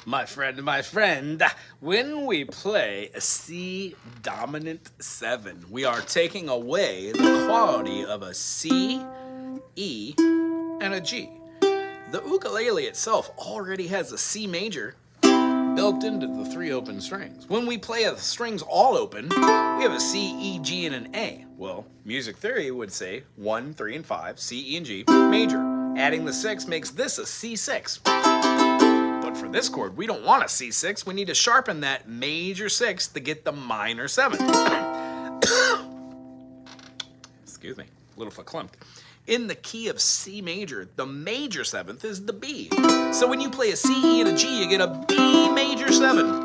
My friend, when we play a C dominant 7, we are taking away the quality of a C, E, and a G. The ukulele itself already has a C major built into the 3 open strings. When we play the strings all open, we have a C, E, G, and an A. Well, music theory would say 1, 3, and 5, C, E, and G, major. Adding the 6 makes this a C6. But for this chord, we don't want a C6. We need to sharpen that major 6 to get the minor 7. Excuse me, a little verklempt. In the key of C major, the major 7th is the B. So when you play a C, E, and a G, you get a B major 7.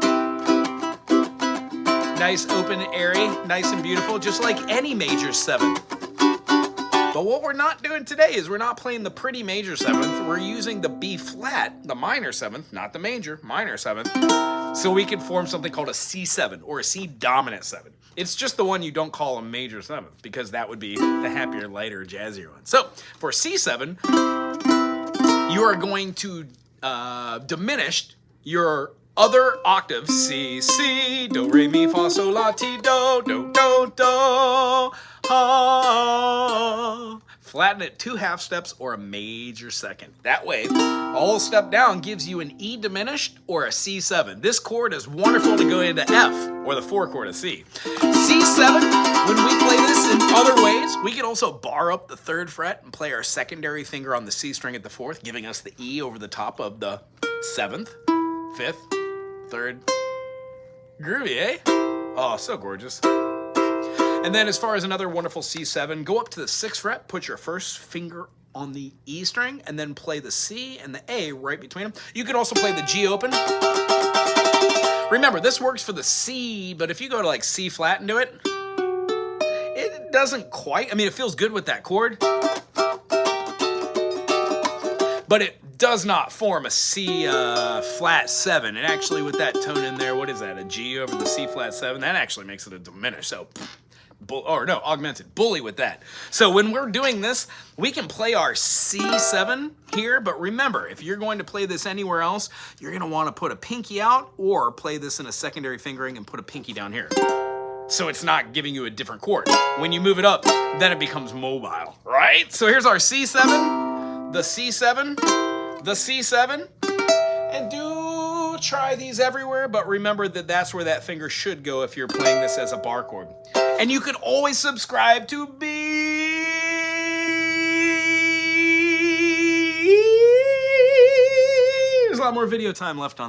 Nice, open, airy, nice and beautiful, just like any major 7. But what we're not doing today is we're not playing the pretty major 7th. We're using the B flat, the minor 7th, not the major, minor 7th, so we can form something called a C7 or a C dominant 7. It's just the one you don't call a major 7th because that would be the happier, lighter, jazzier one. So for C7, you are going to diminish your other octaves, C, C, do, re, mi, fa, sol, la, ti, do, do, do, do, ha. Flatten it 2 half steps or a major 2nd. That way, a whole step down gives you an E diminished or a C7. This chord is wonderful to go into F or the 4 chord of C. C7, when we play this in other ways, we can also bar up the 3rd fret and play our secondary finger on the C string at the 4th, giving us the E over the top of the 7th, 5th, 3rd. Groovy, eh? Oh, so gorgeous. And then as far as another wonderful C7, go up to the 6th fret, put your first finger on the E string, and then play the C and the A right between them. You can also play the G open. Remember, this works for the C, but if you go to like C flat and do it, it doesn't quite, I mean, it feels good with that chord, but it does not form a C flat 7. And actually with that tone in there, what is that, a G over the C flat 7? That actually makes it a diminished, so, augmented, bully with that. So when we're doing this, we can play our C7 here, but remember, if you're going to play this anywhere else, you're gonna wanna put a pinky out or play this in a secondary fingering and put a pinky down here. So it's not giving you a different chord. When you move it up, then it becomes mobile, right? So here's our C7, the C7, the C7, and do try these everywhere, but remember that that's where that finger should go if you're playing this as a bar chord. And you can always subscribe to be. There's a lot more video time left on